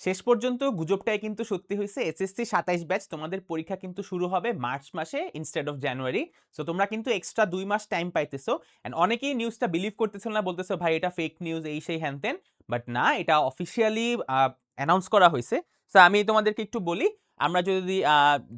শেষ পর্যন্ত গুজবটাই কিন্তু সত্যি হয়েছে। এসএসসি ২৭ ব্যাচ তোমাদের পরীক্ষা কিন্তু শুরু হবে মার্চ মাসে ইনস্টেড অফ জানুয়ারি। সো তোমরা কিন্তু এক্সট্রা ২ মাস টাইম পাইতেছো। অ্যান্ড অনেকেই নিউজটা বিলিভ করতেছিল না, বলতেছো ভাই এটা ফেক নিউজ এই সেই হ্যান-ত্যান। বাট না, এটা অফিসিয়ালি অ্যানাউন্স করা হইছে। সো আমি তোমাদেরকে একটু বলি, আমরা যদি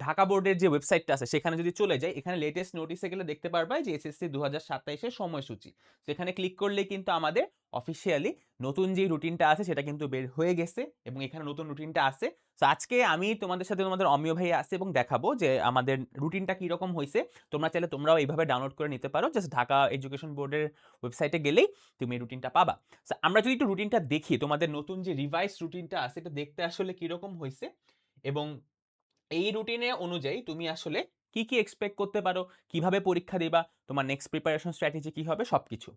ঢাকা বোর্ডের যে ওয়েবসাইটটা আছে সেখানে যদি চলে যাই, এখানে লেটেস্ট নোটিসে গেলে দেখতে পারবা যে এসএসসি ২০২৭ এর সময়সূচি। তো এখানে ক্লিক করলেই কিন্তু আমাদের অফিসিয়ালি নতুন যে রুটিনটা আছে সেটা কিন্তু বের হয়ে গেছে এবং এখানে নতুন রুটিনটা আছে। সো আজকে আমি তোমাদের সাথে তোমাদের অমিয় ভাই আছে এবং দেখাবো যে আমাদের রুটিনটা কিরকম হয়েছে। তোমরা চাইলে তোমরাও এইভাবে ডাউনলোড করে নিতে পারো, জাস্ট ঢাকা এডুকেশন বোর্ডের ওয়েবসাইটে গেলেই তুমি এই রুটিনটা পাবা। সো আমরা যদি একটু রুটিনটা দেখি, তোমাদের নতুন যে রিভাইস রুটিনটা আছে এটা দেখতে আসলে কিরকম হয়েছে এবং এই রুটিনে অনুযায়ী তুমি আসলে কি কি এক্সপেক্ট করতে পারো, কিভাবে পরীক্ষা দিবা, তোমার নেক্সট প্রিপারেশন স্ট্র্যাটেজি কি হবে সবকিছু।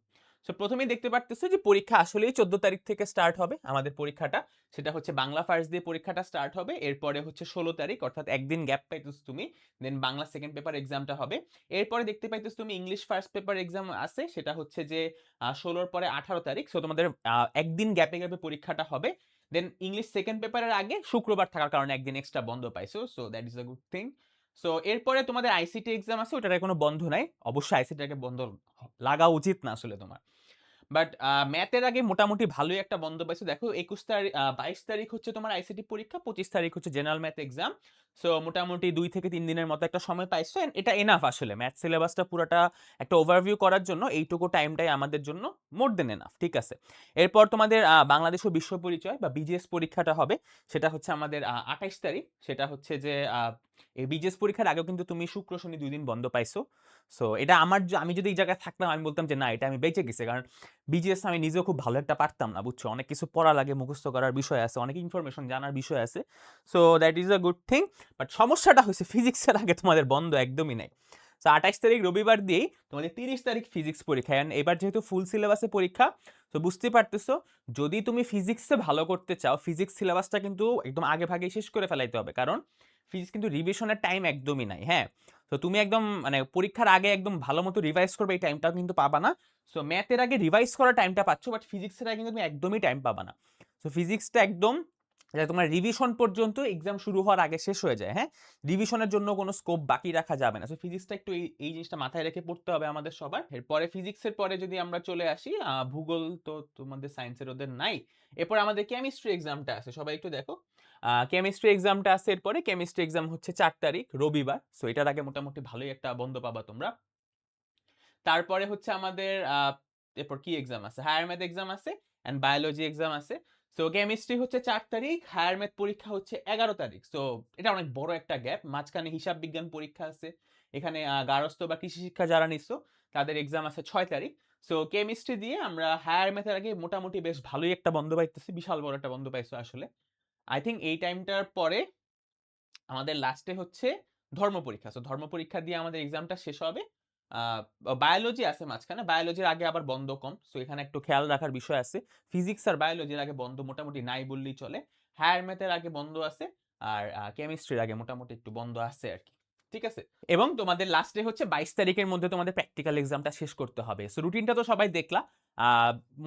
সো প্রথমেই দেখতে পারতেছো যে পরীক্ষা আসলেই 14 তারিখ থেকে স্টার্ট হবে আমাদের পরীক্ষাটা। সেটা হচ্ছে বাংলা ফার্স্ট দিয়ে পরীক্ষাটা স্টার্ট হবে, এরপরে হচ্ছে 16 তারিখ অর্থাৎ একদিন গ্যাপ পাইতেছো তুমি, দেন বাংলা সেকেন্ড পেপার এক্সামটা হবে। এরপরে দেখতে পাইতেছো তুমি ইংলিশ ফার্স্ট পেপার এক্সাম আছে, সেটা হচ্ছে যে 16-র পরে 18 তারিখ। সো তোমাদের একদিন গ্যাপে গ্যাপে পরীক্ষাটা হবে। দেন ইংলিশ সেকেন্ড পেপারের আগে শুক্রবার থাকার কারণে একদিন এক্সট্রা বন্ধ পাইছো, so that is a good thing. So এরপরে তোমাদের আইসিটি এক্সাম আছে, ওটার কোনো বন্ধ নাই। অবশ্যই আইসিটিটাকে বন্ধ লাগা উচিত না আসলে তোমার। বাট ম্যাথের আগে মোটামুটি ভালোই একটা বন্ধ পাইছো। দেখো 21 তারিখ 22 তারিখ হচ্ছে তোমার আইসিটি পরীক্ষা, 25 তারিখ হচ্ছে জেনারেল ম্যাথ এক্সাম। সো মোটামুটি 2 থেকে 3 দিনের মতো একটা সময় পাইছো। And এটা এনাফ আসলে ম্যাথ সিলেবাসটা পুরোটা একটা ওভারভিউ করার জন্য এইটুকু টাইমটাই আমাদের জন্য মোর দেন এনাফ, ঠিক আছে। এরপর তোমাদের বাংলাদেশ ও বিশ্ব পরিচয় বা বিজিএস পরীক্ষাটা হবে, সেটা হচ্ছে আমাদের 28 তারিখ। সেটা হচ্ছে যে এই বিজিএস পরীক্ষার আগেও কিন্তু তুমি শুক্র শনি 2 দিন বন্ধ পাইছো। সো এটা আমি যদি এই জায়গায় থাকতাম আমি বলতাম যে না, এটা আমি বেঁচে গেছি, কারণ বিজিএস আমি নিজেও খুব ভালো একটা পারতাম না, বুঝছো, অনেক কিছু পড়া লাগে, মুখস্থ করার বিষয় আছে, অনেক ইনফরমেশন জানার বিষয় আছে। So that is a good thing. But সমস্যাটা হয়েছে ফিজিক্সের আগে তোমাদের বন্ধ একদমই নাই। সো 28 তারিখ রবিবার দিয়েই তোমাদের 30 তারিখ ফিজিক্স পরীক্ষা। অ্যান্ড এবার যেহেতু ফুল সিলেবাসে পরীক্ষা, তো বুঝতে পারতেছো, যদি তুমি ফিজিক্সে ভালো করতে চাও ফিজিক্স সিলেবাসটা কিন্তু একদম আগে ভাগেই শেষ করে ফেলাইতে হবে, কারণ ফিজিক্স কিন্তু রিভিশনের টাইম একদমই নাই। হ্যাঁ, তো তুমি একদম মানে পরীক্ষার আগে একদম ভালো মতো রিভাইজ করবে, এই টাইমটাও কিন্তু পাবা না। সো ম্যাথের আগে রিভাইজ করার টাইমটা পাচ্ছ, বাট ফিজিক্সের আগে কিন্তু তুমি একদমই টাইম পাবা না। সো ফিজিক্সটা একদম তোমার রিভিশন পর্যন্ত এক্সাম শুরু হওয়ার আগে শেষ হয়ে যায়। হ্যাঁ, রিভিশনের জন্য কোনো স্কোপ বাকি রাখা যাবে না। সো ফিজিক্সটা একটু এই জিনিসটা মাথায় রেখে পড়তে হবে আমাদের সবার। এরপরে ফিজিক্সের পরে যদি আমরা চলে আসি, ভূগোল তো তোমাদের সায়েন্সের ওদের নাই। এরপর আমাদের কেমিস্ট্রি এক্সামটা আছে, সবাই একটু দেখো। কেমিস্ট্রি এক্সামটা আছে, এরপরে কেমিস্ট্রি এক্সাম হচ্ছে 4 তারিখ রবিবার। সো এটার আগে মোটামুটি ভালোই একটা বন্ধ পাবা তোমরা। তারপরে হচ্ছে আমাদের এরপর কি এক্সাম আছে, হায়ার ম্যাথ এক্সাম আছে অ্যান্ড বায়োলজি এক্সাম আছে। সো কেমিস্ট্রি হচ্ছে 4 তারিখ, হায়ার ম্যাথ পরীক্ষা হচ্ছে 11 তারিখ। সো এটা অনেক বড় একটা গ্যাপ, মাঝখানে হিসাব বিজ্ঞান পরীক্ষা আছে। এখানে গার্হস্থ্য বা কৃষি শিক্ষা যারা নিচ্ছ তাদের এক্সাম আছে 6 তারিখ। সো কেমিস্ট্রি দিয়ে আমরা হায়ার ম্যাথের আগে মোটামুটি বেশ ভালোই একটা বন্ধ পাইতেছি, বিশাল বড় একটা বন্ধ পাইছো আসলে। আই থিঙ্ক এই টাইমটার পরে আমাদের লাস্টে হচ্ছে ধর্ম পরীক্ষা। সো ধর্ম পরীক্ষা দিয়ে আমাদের এক্সামটা শেষ হবে। বায়োলজি আছে মাঝখানে, বায়োলজির আগে আবার বন্ধ কম, সো এখানে একটু খেয়াল রাখার বিষয় আছে। ফিজিক্স আর বায়োলজির আগে বন্ধ মোটামুটি নাই বললেই চলে। হায়ার ম্যাথের আগে বন্ধ আছে, আর কেমিস্ট্রির আগে মোটামুটি একটু বন্ধ আছে আর কি, ঠিক আছে। এবং তোমাদের লাস্টে হচ্ছে 22 তারিখের মধ্যে তোমাদের প্র্যাকটিক্যাল এক্সামটা শেষ করতে হবে। সো রুটিনটা তো সবাই দেখলা,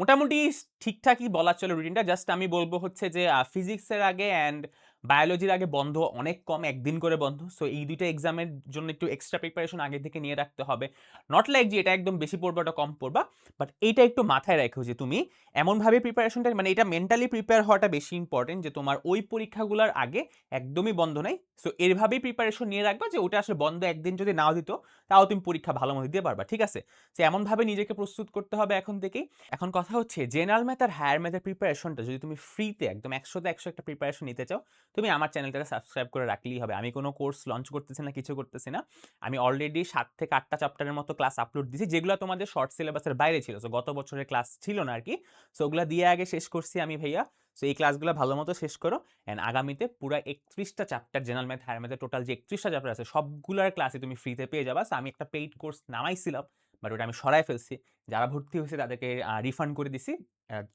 মোটামুটি ঠিকঠাকই বলা চলে রুটিনটা। জাস্ট আমি বলবো হচ্ছে যে ফিজিক্সের আগে অ্যান্ড বায়োলজির আগে বন্ধ অনেক কম, একদিন করে বন্ধ। সো এই দুইটা এক্সামের জন্য একটু এক্সট্রা প্রিপারেশন আগে থেকে নিয়ে রাখতে হবে। নট লাইক যে এটা একদম বেশি পড়বা ওটা কম পড়বা, বাট এইটা একটু মাথায় রাখো যে তুমি এমনভাবে প্রিপারেশনটা, মানে এটা মেন্টালি প্রিপেয়ার হওয়াটা বেশি ইম্পর্টেন্ট যে তোমার ওই পরীক্ষাগুলোর আগে একদমই বন্ধ নাই। সো এরভাবেই প্রিপারেশন নিয়ে রাখবা যে ওটা আসলে বন্ধ একদিন যদি নাও দিত তাও তুমি পরীক্ষা ভালো মতো দিতে পারবা, ঠিক আছে। সো এমনভাবে নিজেকে প্রস্তুত করতে হবে এখন থেকেই। এখন কথা হচ্ছে জেনারেল ম্যাথ আর হায়ার ম্যাথের প্রিপারেশনটা যদি তুমি ফ্রিতে একদম 100তে 100 একটা প্রিপারেশন নিতে চাও, তুমি আমার চ্যানেলটাকে সাবস্ক্রাইব করে রাখলেই হবে। আমি কোনো কোর্স লঞ্চ করতেছি না, কিছু করতেছি না। আমি অলরেডি 7 থেকে 8টা চ্যাপ্টারের মতো ক্লাস আপলোড দিয়েছি, যেগুলো তোমাদের শর্ট সিলেবাসের বাইরে ছিল। সো গত বছরের ক্লাস ছিল না আর কি, সো ওগুলো দিয়ে আগে শেষ করছি আমি ভাইয়া। সো এই ক্লাসগুলো ভালো মতো শেষ করো, অ্যান্ড আগামীতে পুরো 31টা চ্যাপ্টার জেনারেল ম্যাথ হায়ার ম্যাথের টোটাল যে 31টা চ্যাপ্টার আছে সবগুলোর ক্লাসে তুমি ফ্রিতে পেয়ে যাবা। সো আমি একটা পেইড কোর্স নামাইছিলাম, বাট ওটা আমি সরাই ফেলছি। যারা ভর্তি হয়েছে তাদেরকে রিফান্ড করে দিছি।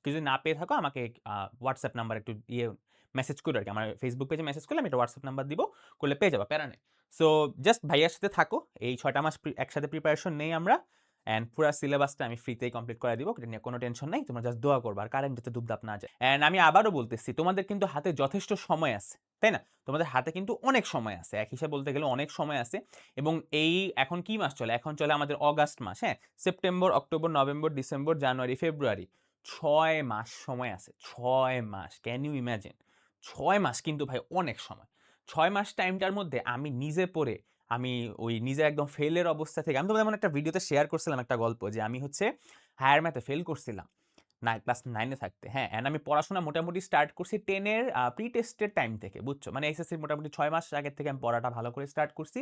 কেউ যদি না পেয়ে থাকো আমাকে হোয়াটসঅ্যাপ নাম্বার একটু মেসেজ করে আর কি, আমার ফেসবুক পেজে মেসেজ করলে আমি একটা হোয়াটসঅ্যাপ নাম্বার দিব, করলে পেয়ে যাবা, প্যারা নেই। সো জাস্ট ভাইয়ার সাথে থাকো, এই 6টা মাস একসাথে প্রিপারেশন নেই আমরা, অ্যান্ড পুরা সিলেবাসটা আমি ফ্রিতেই কমপ্লিট করে দিব। এটা নিয়ে কোনো টেনশন নাই। তোমরা জাস্ট দোয়া করবা আর কারেন্ট যাতে দুবদাপ না যায়। অ্যান্ড আমি আবারও বলতেছি তোমাদের কিন্তু হাতে যথেষ্ট সময় আছে। তাই না? তোমাদের হাতে কিন্তু অনেক সময় আছে। এক হিসাবে বলতে গেলে অনেক সময় আছে এবং এই এখন কি মাস চলে? এখন চলে আমাদের অগাস্ট মাস, হ্যাঁ? September, October, November, December, January, February. ৬ মাস সময় আছে। ৬ মাস। Can you imagine? ৬ মাস কিন্তু ভাই অনেক সময়। ৬ মাস টাইমটার মধ্যে আমি নিজে পড়ে আমি ওই নিজে একদম ফেইলের অবস্থা থেকে আমি তোমাদের এমন একটা ভিডিওতে শেয়ার করছিলাম একটা গল্প যে আমি হচ্ছে হায়ার ম্যাথে ফেল করছিলাম। ক্লাস 9 এ থাকতে। হ্যাঁ, অ্যান্ড আমি পড়াশোনা মোটামুটি স্টার্ট করছি 10 এর প্রি টেস্টের টাইম থেকে, বুঝছো? মানে এসএসসির মোটামুটি ৬ মাস আগের থেকে আমি পড়াটা ভালো করে স্টার্ট করছি।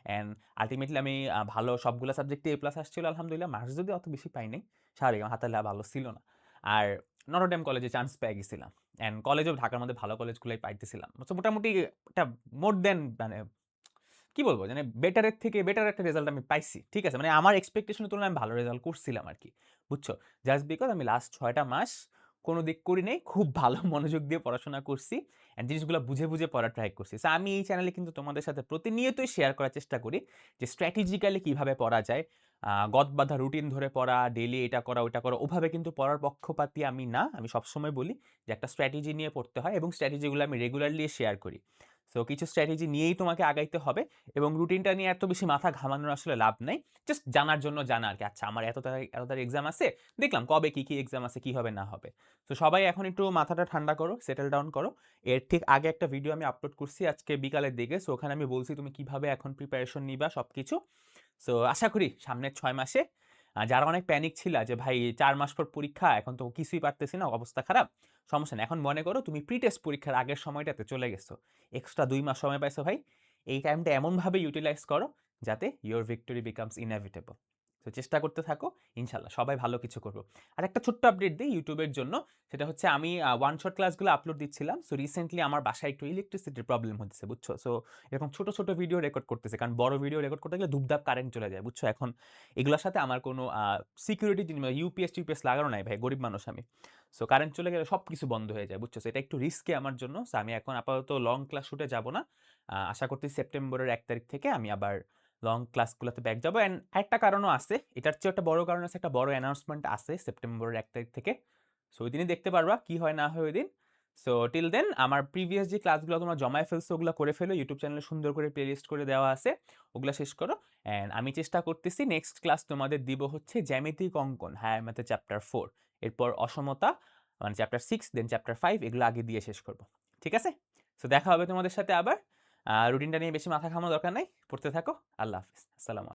অ্যান্ড আল্টিমেটলি আমি ভালো সবগুলো সাবজেক্টে এ প্লাস আসছিল আলহামদুলিল্লাহ। মার্কস যদিও অত বেশি পাই নাই। স্বাভাবিক আমার হাতে ভালো ছিল না। আর নটরডেম কলেজে চান্স পেয়ে গেছিলাম। অ্যান্ড কলেজেও ঢাকার মধ্যে ভালো কলেজগুলোই পাইতেছিলাম। সো মোটামুটি একটা মোর দ্যান মানে কি বলবো? মানে বেটারের থেকে বেটার একটা রেজাল্ট আমি পাইছি। ঠিক আছে? মানে আমার এক্সপেকটেশন এর তুলনায় আমি ভালো রেজাল্ট করছিলাম আরকি। বুঝছো? জাস্ট বিকজ আমি লাস্ট ৬ টা মাস কোন দিক করি নাই। খুব ভালো মনোযোগ দিয়ে পড়াশোনা করছি। অ্যান্ড জিনিসগুলো বুঝে, বুঝে পড়ার ট্রাই করছি। সো আমি এই চ্যানেলে কিন্তু তোমাদের সাথে প্রতিনিয়তই শেয়ার করার চেষ্টা করি যে স্ট্র্যাটেজিক্যালি কিভাবে পড়া যায়। গদ বাঁধা রুটিন ধরে পড়া, ডেইলি এটা করা, ওইটা করা, ওভাবে কিন্তু পড়ার পক্ষপাতী আমি না। আমি সবসময় বলি যে একটা স্ট্র্যাটেজি নিয়ে পড়তে হয় এবং স্ট্র্যাটেজিগুলো আমি রেগুলারলি শেয়ার করি। সো কিছু স্ট্র্যাটেজি নিয়েই তোমাকে আগাইতে হবে এবং রুটিনটা নিয়ে এত বেশি মাথা ঘামানোর আসলে লাভ নাই। জাস্ট জানার জন্য জানা আরকি। আচ্ছা আমার এত তারিখ এক্সাম আছে। দেখলাম কবে কি, কি এক্সাম আছে, কি হবে না হবে। তো সবাই এখন একটু মাথাটা ঠান্ডা করো, সেটেল ডাউন করো। এর ঠিক আগে একটা ভিডিও আমি আপলোড করছি আজকে বিকালের দিকে। সো ওখানে আমি বলছি তুমি কিভাবে এখন প্রিপারেশন নিবা সবকিছু। সো আশা করি সামনের ৬ মাসে যারা অনেক প্যানিক ছিলা যে ভাই ৪ মাস পর পরীক্ষা, এখন তো কিছুই পারতেছি না, অবস্থা খারাপ। সমস্যা নেই। এখন মনে করো তুমি প্রি টেস্ট পরীক্ষার আগের সময়টাতে চলে গেছো। এক্সট্রা ২ মাস সময় পাইছো ভাই। এই টাইমটা এমনভাবে ইউটিলাইজ করো যাতে ইওর ভিক্টরি বিকামস ইনএভিটেবল। তো চেষ্টা করতে থাকো। ইনশাআল্লাহ সবাই ভালো কিছু করবো। আর একটা ছোট্ট আপডেট দেই ইউটিউবের জন্য। সেটা হচ্ছে আমি ওয়ান শট ক্লাসগুলো আপলোড দিচ্ছিলাম। সো রিসেন্টলি আমার বাসায় একটু ইলেকট্রিসিটির প্রবলেম হচ্ছে, বুঝছো? সো এরকম ছোট, ছোট ভিডিও রেকর্ড করতেছে। কারণ বড় ভিডিও রেকর্ড করতে গেলে ধুপধাপ কারেন্ট চলে যায়, বুঝছো? এখন এগুলোর সাথে আমার কোনো সিকিউরিটি জিনিস ইউপিএস লাগানো নাই ভাই, গরিব মানুষ আমি। সো কারেন্ট চলে গেলে সবকিছু বন্ধ হয়ে যায়, বুঝছো? সো এটা একটু রিস্কি আমার জন্য। সো আমি এখন আপাতত লং ক্লাস শুটে যাব না। আশা করতেছি সেপ্টেম্বরের ১ তারিখ থেকে আমি আবার লং ক্লাসগুলোতে ব্যাক যাবো। অ্যান্ড আরেকটা কারণও আছে। এটার চেয়েও একটা বড় কারণ আছে, একটা বড় অ্যানাউন্সমেন্ট আছে সেপ্টেম্বরের ১ তারিখ থেকে। সো ওইদিনই দেখতে পারবা কি হয় না হয় ওইদিন। সো টিল দেন আমার প্রিভিয়াস যে ক্লাসগুলো তোমরা জমায়ে ফেলছো ওগুলো করে ফেলো। ইউটিউব চ্যানেলে সুন্দর করে প্লেলিস্ট করে দেওয়া আছে। ওগুলা শেষ করো। অ্যান্ড আমি চেষ্টা করতেছি নেক্সট ক্লাস তোমাদের দিব হচ্ছে জ্যামিতিক অঙ্কন, হায়ার ম্যাথে চ্যাপ্টার 4। এরপর অসমতা মানে চ্যাপ্টার 6, দেন চ্যাপ্টার 5 এগুলো আগে দিয়ে শেষ করব। ঠিক আছে? সো দেখা হবে তোমাদের সাথে আবার। রুটিনটা নিয়ে বেশি মাথা ঘামানোর দরকার নাই। পড়তে থাকো। আল্লাহ হাফেজ। আসসালামু আলাইকুম।